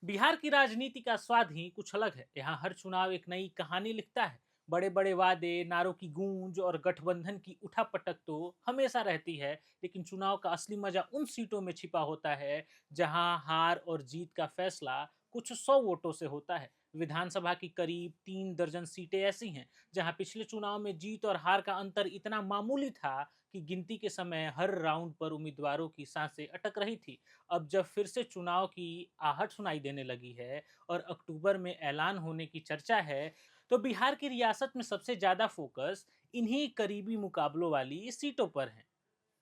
बिहार की राजनीति का स्वाद ही कुछ अलग है। यहाँ हर चुनाव एक नई कहानी लिखता है। बड़े बड़े वादे, नारों की गूंज और गठबंधन की उठापटक तो हमेशा रहती है, लेकिन चुनाव का असली मजा उन सीटों में छिपा होता है जहां हार और जीत का फैसला कुछ सौ वोटों से होता है। विधानसभा की करीब 3 दर्जन सीटें ऐसी हैं जहां पिछले चुनाव में जीत और हार का अंतर इतना मामूली था कि गिनती के समय हर राउंड पर उम्मीदवारों की सांसें अटक रही थी। अब जब फिर से चुनाव की आहट सुनाई देने लगी है और अक्टूबर में ऐलान होने की चर्चा है, तो बिहार की रियासत में सबसे ज्यादा फोकस इन्हीं करीबी मुकाबलों वाली सीटों पर है।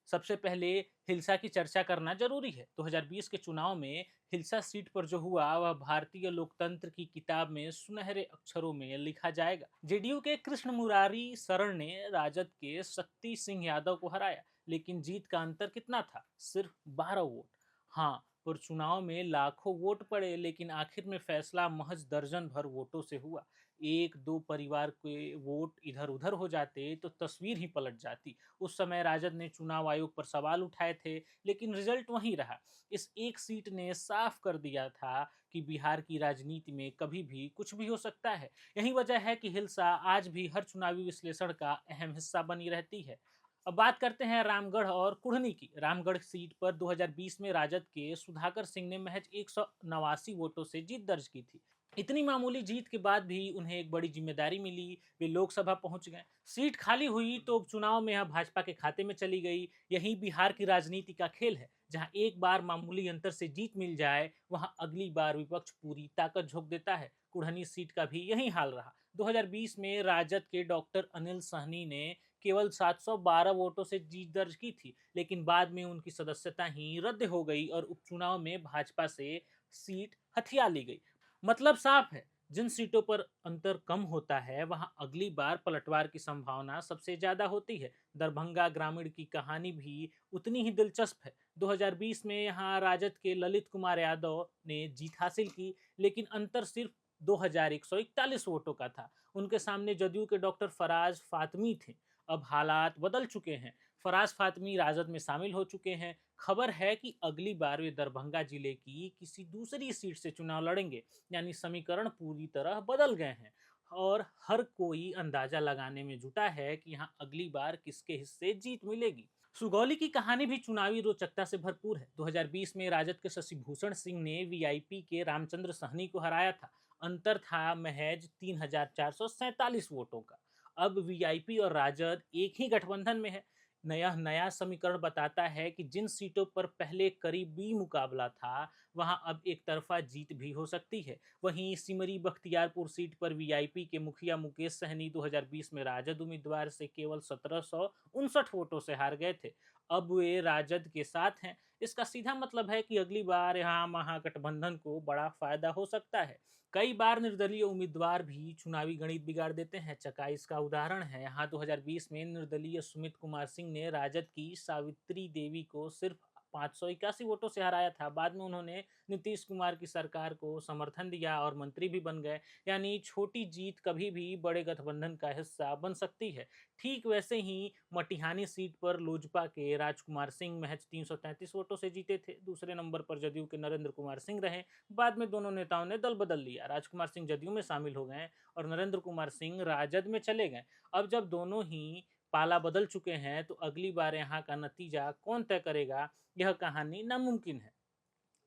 सबसे पहले हिलसा की चर्चा करना जरूरी है। 2020 के चुनाव में हिलसा सीट पर जो हुआ वह भारतीय लोकतंत्र की किताब में सुनहरे अक्षरों में लिखा जाएगा। जेडीयू के कृष्ण मुरारी शरण ने राजद के शक्ति सिंह यादव को हराया, लेकिन जीत का अंतर कितना था? सिर्फ 12 वोट। हाँ, पर चुनाव में लाखों वोट पड़े, लेकिन आखिर में फैसला महज दर्जन भर वोटों से हुआ। एक दो परिवार के वोट इधर उधर हो जाते तो तस्वीर ही पलट जाती। उस समय राजद ने चुनाव आयोग पर सवाल उठाए थे, लेकिन रिजल्ट वहीं रहा। इस एक सीट ने साफ कर दिया था कि बिहार की राजनीति में कभी भी कुछ भी हो सकता है। यही वजह है कि हिलसा आज भी हर चुनावी विश्लेषण का अहम हिस्सा बनी रहती है। अब बात करते हैं रामगढ़ और कुढ़नी की। रामगढ़ सीट पर 2020 में राजद के सुधाकर सिंह ने महज 189 वोटों से जीत दर्ज की थी। इतनी मामूली जीत के बाद भी उन्हें एक बड़ी जिम्मेदारी मिली। वे लोकसभा पहुंच गए। सीट खाली हुई तो उपचुनाव में यह भाजपा के खाते में चली गई। यही बिहार की राजनीति का खेल है, जहां एक बार मामूली अंतर से जीत मिल जाए, वहां अगली बार विपक्ष पूरी ताकत झोंक देता है। कुढ़नी सीट का भी यही हाल रहा। 2020 में राजद के डॉक्टर अनिल सहनी ने केवल 712 वोटों से जीत दर्ज की थी, लेकिन बाद में उनकी सदस्यता ही रद्द हो गई और उपचुनाव में भाजपा से सीट हथिया ली गई। मतलब साफ है, जिन सीटों पर अंतर कम होता है वहां अगली बार पलटवार की संभावना सबसे ज्यादा होती है। दरभंगा ग्रामीण की कहानी भी उतनी ही दिलचस्प है। 2020 में यहां राजद के ललित कुमार यादव ने जीत हासिल की, लेकिन अंतर सिर्फ 2141 वोटों का था। उनके सामने जदयू के डॉक्टर फराज फातमी थे। अब हालात बदल चुके हैं। फराज फातमी राजद में शामिल हो चुके हैं। खबर है कि अगली बार वे दरभंगा जिले की किसी दूसरी सीट से चुनाव लड़ेंगे। यानी समीकरण पूरी तरह बदल गए हैं और हर कोई अंदाजा लगाने में जुटा है कि यहाँ अगली बार किसके हिस्से जीत मिलेगी। सुगौली की कहानी भी चुनावी रोचकता से भरपूर है। 2020 में राजद के शशिभूषण सिंह ने वीआईपी के रामचंद्र सहनी को हराया था। अंतर था महज 3447 वोटों का। अब वीआईपी और राजद एक ही गठबंधन में है। नया नया समीकरण बताता है कि जिन सीटों पर पहले करीबी मुकाबला था, वहां अब एक तरफा जीत भी हो सकती है। वहीं सिमरी बख्तियारपुर सीट पर वीआईपी के मुखिया मुकेश सहनी 2020 में राजद उम्मीदवार से केवल 1759 वोटों से हार गए थे। अब वे राजद के साथ हैं। इसका सीधा मतलब है कि अगली बार यहाँ महागठबंधन को बड़ा फायदा हो सकता है। कई बार निर्दलीय उम्मीदवार भी चुनावी गणित बिगाड़ देते हैं। चका इसका उदाहरण है। यहाँ 2020 में निर्दलीय सुमित कुमार सिंह ने राजद की सावित्री देवी को सिर्फ 581 वोटों से हराया था। बाद में उन्होंने नीतीश कुमार की सरकार को समर्थन दिया और मंत्री भी बन गए। यानी छोटी जीत कभी भी बड़े गठबंधन का हिस्सा बन सकती है। ठीक वैसे ही मटिहानी सीट पर लोजपा के राजकुमार सिंह महज 333 वोटों से जीते थे। दूसरे नंबर पर जदयू के नरेंद्र कुमार सिंह रहे। बाद में दोनों नेताओं ने दल बदल लिया। राजकुमार सिंह जदयू में शामिल हो गए और नरेंद्र कुमार सिंह राजद में चले गए। अब जब दोनों ही पाला बदल चुके हैं, तो अगली बार यहाँ का नतीजा कौन तय करेगा, यह कहानी नामुमकिन है।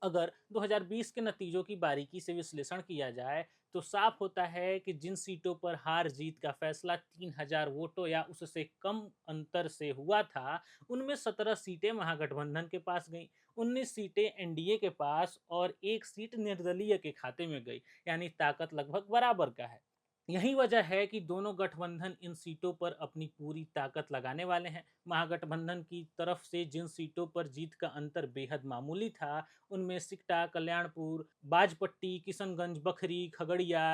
अगर 2020 के नतीजों की बारीकी से विश्लेषण किया जाए, तो साफ होता है कि जिन सीटों पर हार जीत का फैसला 3000 वोटों या उससे कम अंतर से हुआ था, उनमें 17 सीटें महागठबंधन के पास गईं, 19 सीटें एनडीए के पास और एक सीट निर्दलीय के खाते में गई। यानी ताकत लगभग बराबर का है। यही वजह है कि दोनों गठबंधन इन सीटों पर अपनी पूरी ताकत लगाने वाले हैं। महागठबंधन की तरफ से जिन सीटों पर जीत का अंतर बेहद मामूली था, उनमें सिकटा, कल्याणपुर, बाजपट्टी, किशनगंज, बखरी, खगड़िया,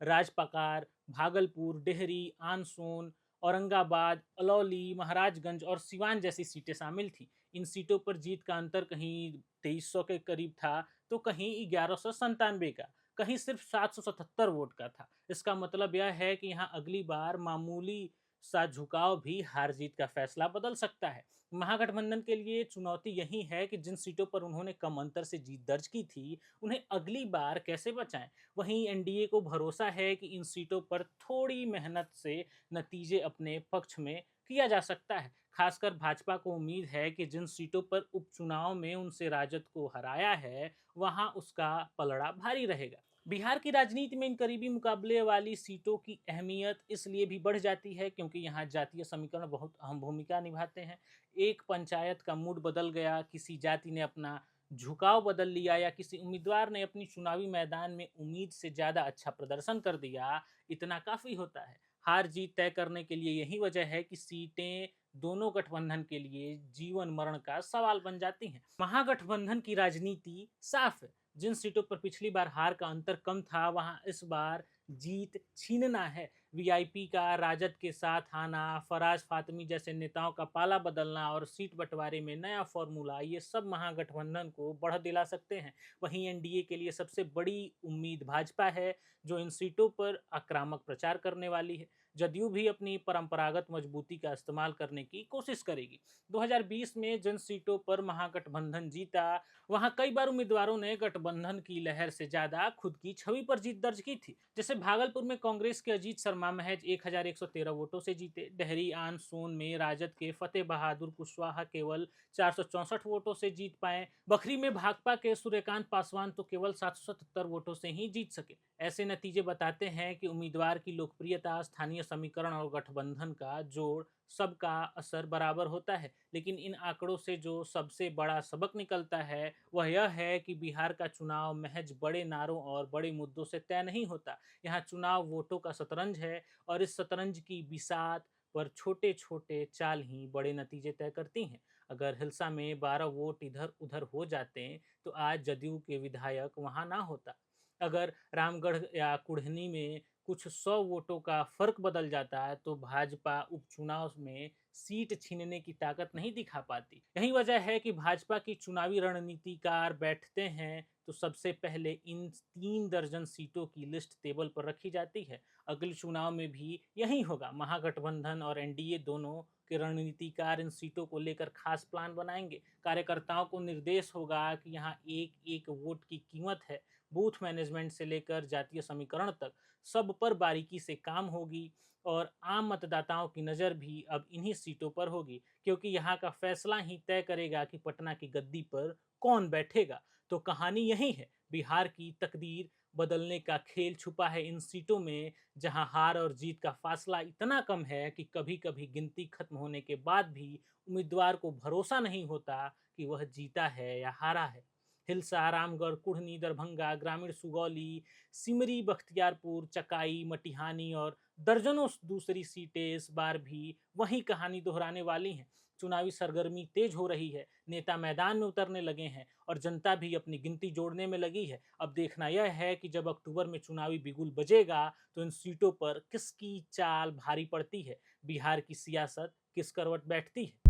राजपकार, भागलपुर, डेहरी, आनसोन, औरंगाबाद, अलौली, महाराजगंज और सिवान जैसी सीटें शामिल थीं। इन सीटों पर जीत का अंतर कहीं 2300 के करीब था, तो कहीं 1197 का, कहीं सिर्फ 777 वोट का था। इसका मतलब यह है कि यहाँ अगली बार मामूली सा झुकाव भी हार जीत का फैसला बदल सकता है। महागठबंधन के लिए चुनौती यही है कि जिन सीटों पर उन्होंने कम अंतर से जीत दर्ज की थी, उन्हें अगली बार कैसे बचाएं। वहीं एनडीए को भरोसा है कि इन सीटों पर थोड़ी मेहनत से नतीजे अपने पक्ष में किया जा सकता है। खासकर भाजपा को उम्मीद है कि जिन सीटों पर उपचुनाव में उनसे राजद को हराया है, वहां उसका पलड़ा भारी रहेगा। बिहार की राजनीति में इन करीबी मुकाबले वाली सीटों की अहमियत इसलिए भी बढ़ जाती है क्योंकि यहाँ जातीय समीकरण बहुत अहम भूमिका निभाते हैं। एक पंचायत का मूड बदल गया, किसी जाति ने अपना झुकाव बदल लिया या किसी उम्मीदवार ने अपनी चुनावी मैदान में उम्मीद से ज़्यादा अच्छा प्रदर्शन कर दिया, इतना काफ़ी होता है। हार जीत तय करने के लिए यही वजह है कि सीटें दोनों गठबंधन के लिए जीवन मरण का सवाल बन जाती हैं। महागठबंधन की राजनीति साफ है। जिन सीटों पर पिछली बार हार का अंतर कम था, वहां इस बार जीत छीनना है। वीआईपी का राजद के साथ आना, फराज फातमी जैसे नेताओं का पाला बदलना और सीट बंटवारे में नया फॉर्मूला, ये सब महागठबंधन को बढ़ दिला सकते हैं। वहीं एनडीए के लिए सबसे बड़ी उम्मीद भाजपा है, जो इन सीटों पर आक्रामक प्रचार करने वाली है। जदयू भी अपनी परंपरागत मजबूती का इस्तेमाल करने की कोशिश करेगी। 2020 में जिन सीटों पर महागठबंधन जीता, वहां कई बार उम्मीदवारों ने गठबंधन की लहर से ज्यादा खुद की छवि पर जीत दर्ज की थी। जैसे भागलपुर में कांग्रेस के अजीत शर्मा महज 1113 वोटों से जीते। डेहरी आन सोन में राजद के फतेह बहादुर कुशवाहा केवल 464 वोटों से जीत पाए। बखरी में भाकपा के सूर्यकांत पासवान तो केवल 777 वोटों से ही जीत सके। ऐसे नतीजे बताते हैं कि उम्मीदवार की लोकप्रियता, स्थानीय समीकरण और गठबंधन का जोड़, सबका असर बराबर होता है। लेकिन इन आंकड़ों से जो सबसे बड़ा सबक निकलता है, वह यह है कि बिहार का चुनाव महज बड़े नारों और बड़े मुद्दों से तय नहीं होता। यहाँ चुनाव वोटों का शतरंज है और इस शतरंज की बिसात पर छोटे छोटे चाल ही बड़े नतीजे तय करती हैं। अगर हिलसा में 12 वोट इधर उधर हो जाते तो आज जदयू के विधायक वहां ना होता। अगर रामगढ़ या कुढ़नी में कुछ 100 वोटों का फर्क बदल जाता है तो भाजपा उपचुनाव में सीट छीनने की ताकत नहीं दिखा पाती। यही वजह है कि भाजपा की चुनावी रणनीतिकार बैठते हैं तो सबसे पहले इन 3 दर्जन सीटों की लिस्ट टेबल पर रखी जाती है। अगले चुनाव में भी यही होगा। महागठबंधन और एनडीए दोनों के रणनीतिकार इन सीटों को लेकर खास प्लान बनाएंगे। कार्यकर्ताओं को निर्देश होगा कि यहाँ एक एक वोट की कीमत है। बूथ मैनेजमेंट से लेकर जातीय समीकरण तक सब पर बारीकी से काम होगी और आम मतदाताओं की नज़र भी अब इन्हीं सीटों पर होगी, क्योंकि यहाँ का फैसला ही तय करेगा कि पटना की गद्दी पर कौन बैठेगा। तो कहानी यही है, बिहार की तकदीर बदलने का खेल छुपा है इन सीटों में, जहां हार और जीत का फासला इतना कम है कि कभी कभी गिनती खत्म होने के बाद भी उम्मीदवार को भरोसा नहीं होता कि वह जीता है या हारा है। हिलसा, रामगढ़, कुढ़नी, दरभंगा, ग्रामीण सुगौली, सिमरी, बख्तियारपुर, चकाई, मटिहानी और दर्जनों दूसरी सीटें इस बार भी वही कहानी दोहराने वाली हैं। चुनावी सरगर्मी तेज हो रही है, नेता मैदान में उतरने लगे हैं और जनता भी अपनी गिनती जोड़ने में लगी है। अब देखना यह है कि जब अक्टूबर में चुनावी बिगुल बजेगा तो इन सीटों पर किसकी चाल भारी पड़ती है, बिहार की सियासत किस करवट बैठती है।